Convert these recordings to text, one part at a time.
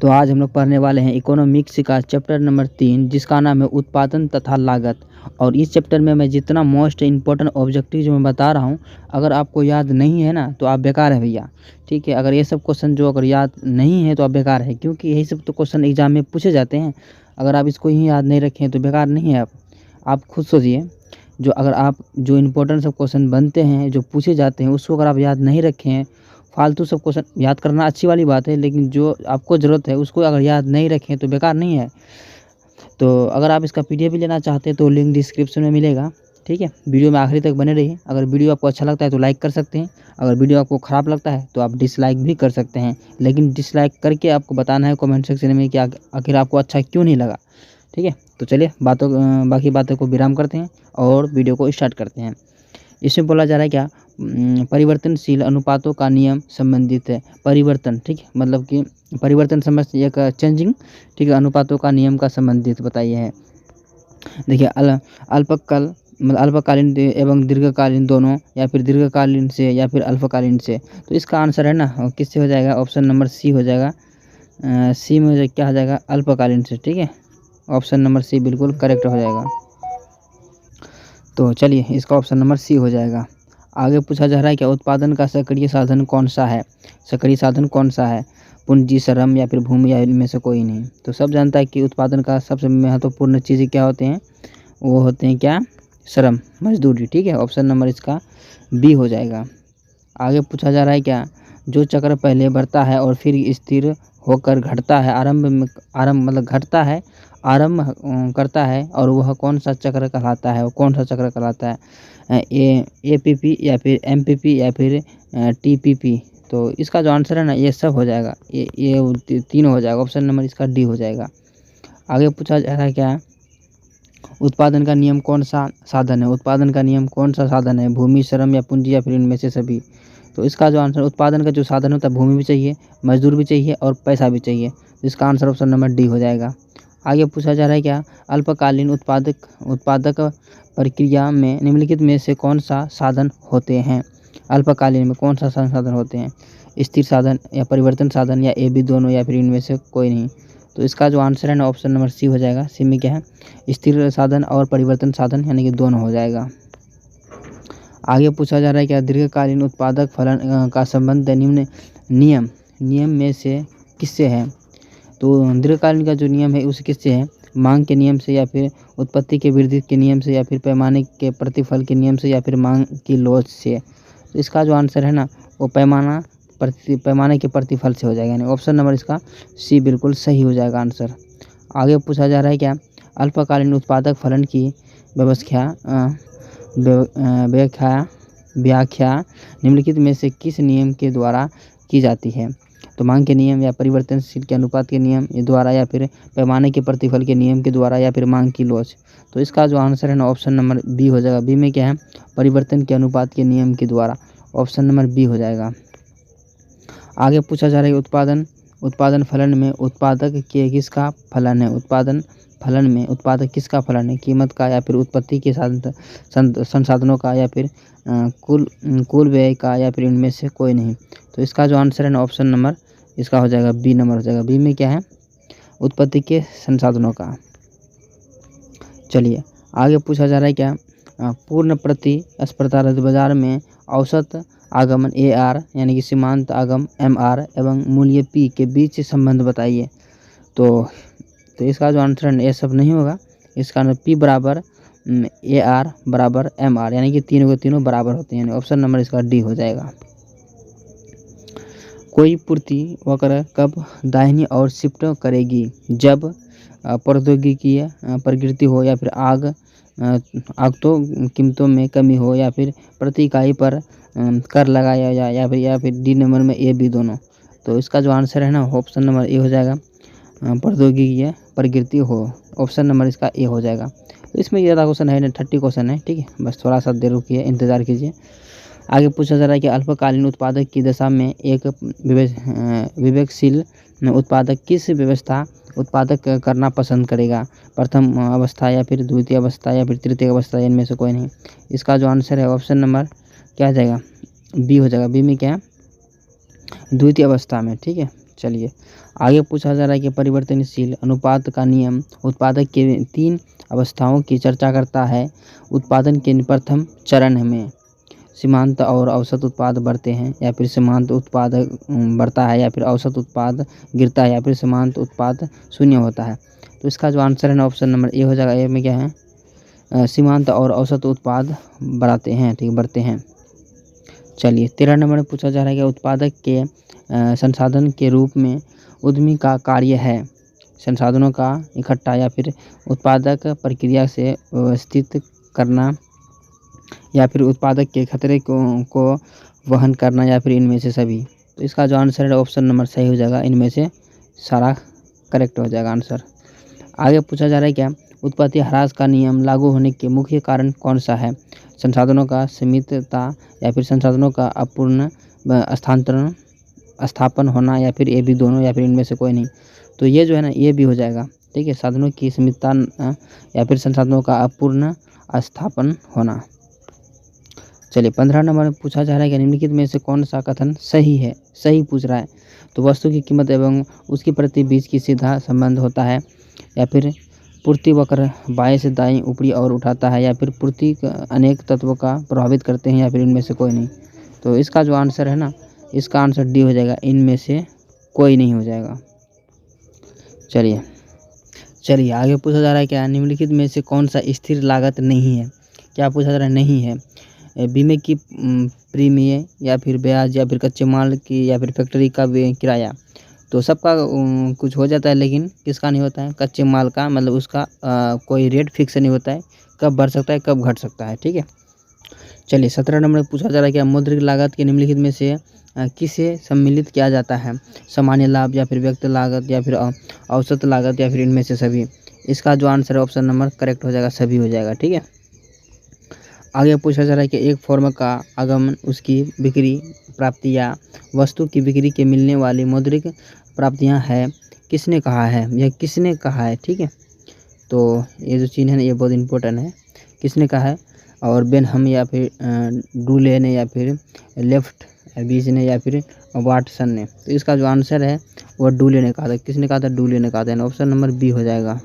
तो आज हम लोग पढ़ने वाले हैं इकोनॉमिक्स का चैप्टर नंबर 3, जिसका नाम है उत्पादन तथा लागत। और इस चैप्टर में मैं जितना मोस्ट इम्पोर्टेंट ऑब्जेक्टिव जो मैं बता रहा हूँ, अगर आपको याद नहीं है ना तो आप बेकार है भैया। ठीक है, अगर ये सब क्वेश्चन जो अगर याद नहीं है तो आप बेकार है, क्योंकि यही सब तो क्वेश्चन एग्जाम में पूछे जाते हैं। अगर आप इसको ही याद नहीं रखें तो बेकार नहीं है। आप खुद सोचिए, जो अगर आप जो इम्पोर्टेंट सब क्वेश्चन बनते हैं, जो पूछे जाते हैं, उसको अगर आप याद नहीं रखें, फालतू सब क्वेश्चन याद करना अच्छी वाली बात है, लेकिन जो आपको ज़रूरत है उसको अगर याद नहीं रखें तो बेकार नहीं है। तो अगर आप इसका पीडीएफ भी लेना चाहते हैं तो लिंक डिस्क्रिप्शन में मिलेगा। ठीक है, वीडियो में आखिरी तक बने रहिए। अगर वीडियो आपको अच्छा लगता है तो लाइक कर सकते हैं, अगर वीडियो आपको ख़राब लगता है तो आप डिसलाइक भी कर सकते हैं, लेकिन डिसलाइक करके आपको बताना है कमेंट सेक्शन में कि आखिर आपको अच्छा क्यों नहीं लगा। ठीक है, तो चलिए बाकी बातों को विराम करते हैं और वीडियो को स्टार्ट करते हैं। इसमें बोला जा रहा है क्या, परिवर्तनशील अनुपातों का नियम संबंधित है। परिवर्तन, ठीक है, मतलब कि परिवर्तन समझ एक चेंजिंग, ठीक है, अनुपातों का नियम का संबंधित बताइए है। देखिए अल्पकाल मतलब अल्पकालीन एवं दीर्घकालीन दोनों, या फिर दीर्घकालीन से या फिर अल्पकालीन से। तो इसका आंसर है ना किससे हो जाएगा, ऑप्शन नंबर सी हो जाएगा। सी में क्या हो जाएगा, अल्पकालीन से। ठीक है, ऑप्शन नंबर सी बिल्कुल करेक्ट हो जाएगा। तो चलिए इसका ऑप्शन नंबर सी हो जाएगा। आगे पूछा जा रहा है क्या, उत्पादन का सक्रिय साधन कौन सा है। सक्रिय साधन कौन सा है, पूंजी, श्रम या फिर भूमि, या इनमें से कोई नहीं। तो सब जानता है कि उत्पादन का सबसे महत्वपूर्ण चीज़ें क्या होते हैं, वो होते हैं क्या, श्रम, मजदूरी। ठीक है, ऑप्शन नंबर इसका बी हो जाएगा। आगे पूछा जा रहा है क्या, जो चक्र पहले बढ़ता है और फिर स्थिर होकर घटता है, आरंभ मतलब घटता है, आरंभ करता है, और वह कौन सा चक्र कहलाता है, वो कौन सा चक्र कहलाता है, एपीपी या फिर एमपीपी या फिर टीपीपी। तो इसका जो आंसर है ना ये सब हो जाएगा, ये तीनों हो जाएगा। ऑप्शन नंबर इसका डी हो जाएगा। आगे पूछा जा रहा है क्या, उत्पादन का नियम कौन सा साधन है। उत्पादन का नियम कौन सा साधन है, भूमि, श्रम या पूंजी, या फिर इनमें से सभी। तो इसका जो आंसर, उत्पादन का जो साधन होता है, भूमि भी चाहिए, मजदूर भी चाहिए और पैसा भी चाहिए। तो इसका आंसर ऑप्शन नंबर डी हो जाएगा। आगे पूछा जा रहा है क्या, अल्पकालीन उत्पादक प्रक्रिया में निम्नलिखित में से कौन सा साधन होते हैं। अल्पकालीन में कौन सा संसाधन होते हैं, स्थिर साधन या परिवर्तन साधन, या ए बी दोनों, या फिर इनमें से कोई नहीं। तो इसका जो आंसर है ना ऑप्शन नंबर सी हो जाएगा। सी में क्या है, स्थिर साधन और परिवर्तन साधन, यानी कि दोनों हो जाएगा। आगे पूछा जा रहा है क्या, दीर्घकालीन उत्पादक फलन का संबंध निम्न नियम में से किससे है। तो दीर्घकालीन का जो नियम है उस किससे है, मांग के नियम से, या फिर उत्पत्ति के वृद्धि के नियम से, या फिर पैमाने के प्रतिफल के नियम से, या फिर मांग की लोच से। तो इसका जो आंसर है ना वो पैमाने के प्रतिफल से हो जाएगा, यानी ऑप्शन नंबर इसका सी बिल्कुल सही हो जाएगा आंसर। आगे पूछा जा रहा है क्या, अल्पकालीन उत्पादक फलन की व्याख्या निम्नलिखित में से किस नियम के द्वारा की जाती है। तो मांग के नियम, या परिवर्तनशील के अनुपात के नियम के द्वारा, या फिर पैमाने के प्रतिफल के नियम के द्वारा, या फिर मांग की लोच। तो इसका जो आंसर है ना ऑप्शन नंबर बी हो जाएगा। बी में क्या है, परिवर्तन के अनुपात के नियम के द्वारा। ऑप्शन नंबर बी हो जाएगा। आगे पूछा जा रहा है उत्पादन फलन में उत्पादक के किसका फलन है। उत्पादन फलन में उत्पादक किसका फलन है, कीमत का, या फिर उत्पत्ति के संसाधनों का, या फिर कुल व्यय का, या फिर इनमें से कोई नहीं। तो इसका जो आंसर है ना ऑप्शन नंबर इसका हो जाएगा बी नंबर हो जाएगा। बी में क्या है, उत्पत्ति के संसाधनों का। चलिए आगे पूछा जा रहा है क्या, पूर्ण प्रतिस्पर्धा बाजार में औसत आगमन AR यानी कि सीमांत आगम MR एवं मूल्य P के बीच संबंध बताइए। तो इसका जो आंसर है ये सब नहीं होगा। इसका आंसर P बराबर AR बराबर MR, यानी कि तीनों के तीनों बराबर होते हैं, यानी ऑप्शन नंबर इसका डी हो जाएगा। कोई पूर्ति वक्र कब दाहिनी ओर शिफ्ट करेगी, जब प्रौद्योगिकी प्रगति हो, या फिर आगतों कीमतों में कमी हो, या फिर प्रति इकाई पर कर लगाया जाए, या फिर डी नंबर में ए बी दोनों। तो इसका जो आंसर है ना ऑप्शन नंबर ए हो जाएगा, प्रौद्योगिकी प्रगति हो। ऑप्शन नंबर इसका ए हो जाएगा। तो इसमें ज़्यादा क्वेश्चन है ना, 30 क्वेश्चन है। ठीक है, बस थोड़ा सा देर रुकिए, इंतज़ार कीजिए। आगे पूछा जा रहा है कि अल्पकालीन उत्पादक की दशा में एक विवेकशील उत्पादक किस व्यवस्था उत्पादक करना पसंद करेगा, प्रथम अवस्था, या फिर द्वितीय अवस्था, या फिर तृतीय अवस्था, इनमें से कोई नहीं। इसका जो आंसर है ऑप्शन नंबर क्या हो जाएगा, बी हो जाएगा। बी में क्या है, द्वितीय अवस्था में। ठीक है, चलिए आगे पूछा जा रहा है कि परिवर्तनशील अनुपात का नियम उत्पादक के 3 अवस्थाओं की चर्चा करता है। उत्पादन के प्रथम चरण में सीमांत और औसत उत्पाद बढ़ते हैं, या फिर सीमांत उत्पाद बढ़ता है, या फिर औसत उत्पाद गिरता है, या फिर सीमांत उत्पाद शून्य होता है। तो इसका जो आंसर है ना ऑप्शन नंबर ए हो जाएगा। ए में क्या है, सीमांत और औसत उत्पाद बढ़ाते हैं, ठीक, बढ़ते हैं। चलिए 13 नंबर में पूछा जा रहा है कि उत्पादक के संसाधन के रूप में उद्यमी का कार्य है संसाधनों का इकट्ठा, या फिर उत्पादक प्रक्रिया से व्यवस्थित करना, या फिर उत्पादक के खतरे को वहन करना, या फिर इनमें से सभी। तो इसका जो आंसर है ऑप्शन नंबर सही हो जाएगा, इनमें से सारा करेक्ट हो जाएगा आंसर। आगे पूछा जा रहा है क्या, उत्पत्ति ह्रास का नियम लागू होने के मुख्य कारण कौन सा है? संसाधनों का सीमितता, या फिर संसाधनों का अपूर्ण स्थापन होना, या फिर ये भी दोनों, या फिर इनमें से कोई नहीं। तो ये जो है ना ये भी हो जाएगा, ठीक है, साधनों की सीमितता या फिर संसाधनों का अपूर्ण स्थापन होना। चलिए 15 नंबर में पूछा जा रहा है कि निम्नलिखित में से कौन सा कथन सही है? सही पूछ रहा है। तो वस्तु की कीमत एवं उसकी प्रति बीच की सीधा संबंध होता है, या फिर पूर्ति वक्र बाएं से दाएं ऊपरी और उठाता है, या फिर पूर्ति अनेक तत्वों का प्रभावित करते हैं, या फिर इनमें से कोई नहीं। तो इसका जो आंसर है ना, इसका आंसर डी हो जाएगा, इनमें से कोई नहीं हो जाएगा। चलिए आगे पूछा जा रहा है क्या, निम्नलिखित में से कौन सा स्थिर लागत नहीं है? क्या पूछा जा रहा है? नहीं है। बीमे की प्रीमियम, या फिर ब्याज, या फिर कच्चे माल की, या फिर फैक्ट्री का किराया। तो सबका कुछ हो जाता है, लेकिन किसका नहीं होता है? कच्चे माल का, मतलब उसका कोई रेट फिक्स नहीं होता है, कब बढ़ सकता है कब घट सकता है, ठीक है। चलिए 17 नंबर में पूछा जा रहा है कि मौद्रिक लागत के निम्नलिखित में से किसे सम्मिलित किया जाता है? सामान्य लाभ, या फिर व्यक्ति लागत, या फिर औसत लागत, या फिर इनमें से सभी। इसका जो आंसर है ऑप्शन नंबर करेक्ट हो जाएगा, सभी हो जाएगा, ठीक है। आगे पूछा जा रहा है कि एक फर्म का आगमन, उसकी बिक्री प्राप्ति या वस्तु की बिक्री के मिलने वाली मौद्रिक प्राप्तियां है, किसने कहा है? यह किसने कहा है, ठीक है। तो ये जो चीज़ है ना ये बहुत इंपॉर्टेंट है, किसने कहा है? और बेनहम, या फिर डूले ने, या फिर लेफ्ट बीज ने, या फिर वाटसन ने। तो इसका जो आंसर है वो डूले ने कहा था। किसने कहा था? डूले ने कहा था। ऑप्शन नंबर बी हो जाएगा।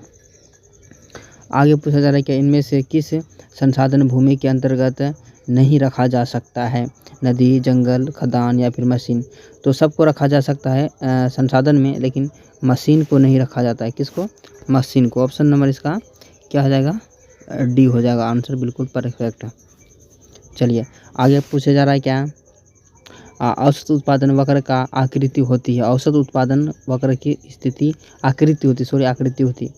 आगे पूछा जा रहा है कि इनमें से किस संसाधन भूमि के अंतर्गत नहीं रखा जा सकता है? नदी, जंगल, खदान, या फिर मशीन। तो सबको रखा जा सकता है संसाधन में, लेकिन मशीन को नहीं रखा जाता है। किसको? मशीन को। ऑप्शन नंबर इसका क्या हो जाएगा? डी हो जाएगा आंसर, बिल्कुल परफेक्ट। चलिए आगे पूछा जा रहा है क्या, औसत उत्पादन वक्र का आकृति होती है। औसत उत्पादन वक्र की स्थिति आकृति होती, आकृति होती,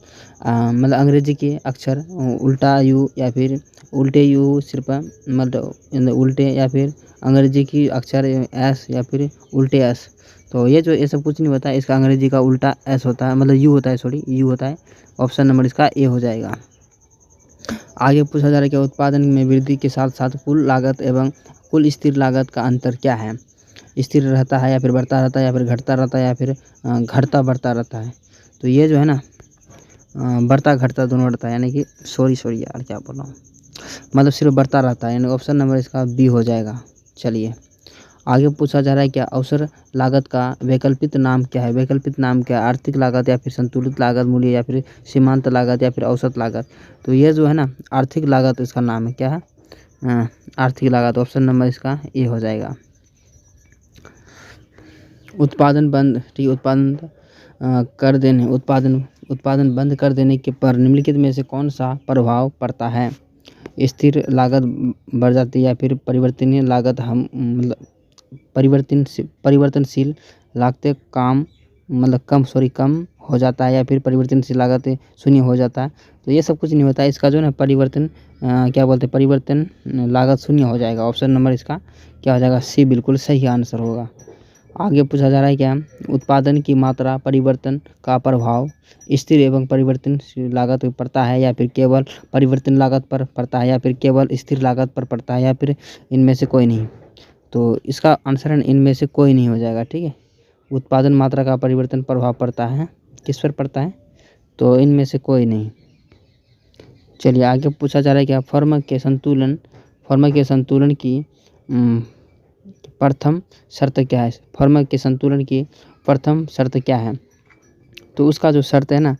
मतलब अंग्रेजी के अक्षर उल्टा यू, या फिर उल्टे यू सिर्फ, मतलब उल्टे, या फिर अंग्रेजी की अक्षर एस, या फिर उल्टे एस। तो ये सब कुछ नहीं होता है, इसका अंग्रेजी का उल्टा एस होता है, मतलब यू होता है, यू होता है। ऑप्शन नंबर इसका ए हो जाएगा। आगे पूछा जा रहा है कि उत्पादन में वृद्धि के साथ साथ कुल लागत एवं कुल स्थिर लागत का अंतर क्या है? स्थिर रहता है, या फिर बढ़ता रहता है, या फिर घटता रहता है, या फिर घटता बढ़ता रहता है। तो ये जो है ना बढ़ता घटता दोनों रहता है, यानी कि सॉरी यार क्या बोल रहा हूँ, मतलब सिर्फ बढ़ता रहता है, यानी ऑप्शन नंबर इसका बी हो जाएगा। चलिए आगे पूछा जा रहा है क्या, अवसर लागत का वैकल्पिक नाम क्या है? वैकल्पिक नाम क्या है? आर्थिक लागत, या फिर संतुलित लागत मूल्य, या फिर सीमांत लागत, या फिर औसत लागत। तो ये जो है ना आर्थिक लागत इसका नाम है। क्या है? आर्थिक लागत। ऑप्शन नंबर इसका ए हो जाएगा। उत्पादन बंद, ठीक, उत्पादन बंद कर देने के पर निम्नलिखित में से कौन सा प्रभाव पड़ता है? स्थिर लागत बढ़ जाती है, या फिर परिवर्तनीय लागत मतलब परिवर्तनशील लागतें कम हो जाता है, या फिर परिवर्तनशील लागत शून्य हो जाता है। तो ये सब कुछ नहीं होता है, इसका जो है ना परिवर्तन लागत शून्य हो जाएगा। ऑप्शन नंबर इसका क्या हो जाएगा? सी बिल्कुल सही आंसर होगा। आगे पूछा जा रहा है क्या, उत्पादन की मात्रा परिवर्तन का प्रभाव स्थिर एवं परिवर्तनशील लागत पर पड़ता है, या फिर केवल परिवर्तन लागत पर पड़ता है, या फिर केवल स्थिर लागत पर पड़ता है, या फिर इनमें से कोई नहीं। तो इसका आंसर है इनमें से कोई नहीं हो जाएगा, ठीक है। उत्पादन मात्रा का परिवर्तन प्रभाव पड़ता है, किस पर पड़ता है? तो इनमें से कोई नहीं। चलिए आगे पूछा जा रहा है क्या, फर्म के संतुलन की प्रथम शर्त क्या है? फर्म के संतुलन की प्रथम शर्त क्या है? तो उसका जो शर्त है ना,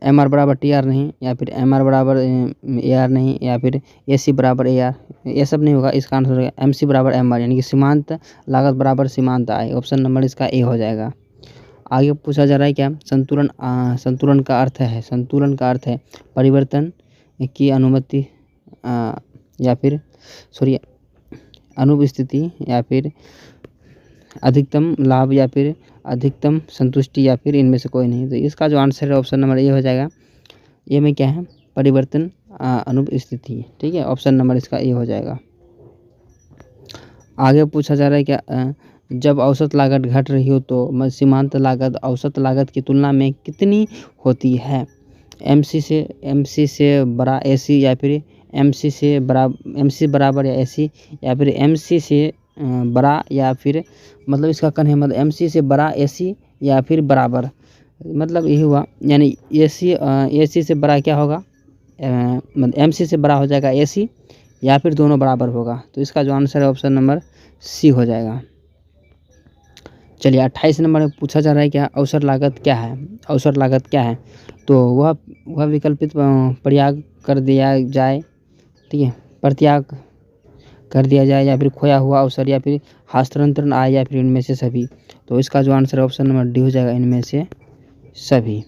एम आर बराबर टी आर नहीं, या फिर एम आर बराबर ए आर नहीं, या फिर ए सी बराबर ए आर, ये सब नहीं होगा। इसका आंसर होगा एम सी बराबर एम आर, यानी कि सीमांत लागत बराबर सीमांत आय। ऑप्शन नंबर इसका ए हो जाएगा। आगे पूछा जा रहा है क्या? संतुलन संतुलन का अर्थ है, संतुलन का अर्थ है परिवर्तन की अनुमति या फिर सॉरी अनुपस्थिति, या फिर अधिकतम लाभ, या फिर अधिकतम संतुष्टि, या फिर इनमें से कोई नहीं। तो इसका जो आंसर है ऑप्शन नंबर ए हो जाएगा। ये में क्या है? परिवर्तन अनुपस्थिति। ठीक है, ऑप्शन नंबर इसका ए हो जाएगा। आगे पूछा जा रहा है क्या? जब औसत लागत घट रही हो तो सीमांत लागत औसत लागत की तुलना में कितनी होती है? एमसी से बड़ा एसी, या फिर एमसी से बराबर या एसी, या फिर एमसी से बड़ा, या फिर मतलब इसका कन है मतलब एमसी से बड़ा एसी या फिर बराबर, मतलब यही हुआ। यानी एसी से बड़ा क्या होगा? मतलब एमसी से बड़ा हो जाएगा एसी, या फिर दोनों बराबर होगा। तो इसका जो आंसर है ऑप्शन नंबर सी हो जाएगा। चलिए 28 नंबर में पूछा जा रहा है क्या? अवसर लागत क्या है? अवसर लागत क्या है? तो वह विकल्पित परित्याग कर दिया जाए, ठीक है, परित्याग कर दिया जाए, या फिर खोया हुआ अवसर, या फिर हस्तांतरण आय, या फिर इनमें से सभी। तो इसका जो आंसर है ऑप्शन नंबर डी हो जाएगा, इनमें से सभी।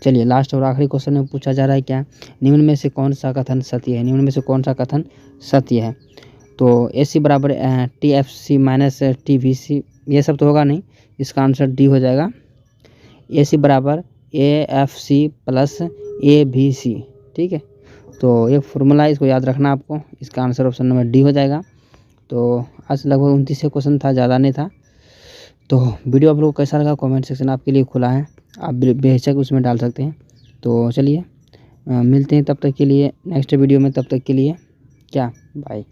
चलिए लास्ट और आखिरी क्वेश्चन में पूछा जा रहा है क्या? निम्न में से कौन सा कथन सत्य है? निम्न में से कौन सा कथन सत्य है? तो ए सी बराबर T F C minus T V C, ये सब तो होगा नहीं। इसका आंसर डी हो जाएगा। ए सी बराबर ए एफ सी प्लस ए भी सी। ठीक है, तो एक फॉर्मूला, इसको याद रखना आपको। इसका आंसर ऑप्शन नंबर डी हो जाएगा। तो आज लगभग 29 क्वेश्चन था, ज़्यादा नहीं था। तो वीडियो आप लोगों को कैसा लगा? कमेंट सेक्शन आपके लिए खुला है, आप बेशक उसमें डाल सकते हैं। तो चलिए मिलते हैं तब तक के लिए नेक्स्ट वीडियो में। तब तक के लिए क्या, बाय।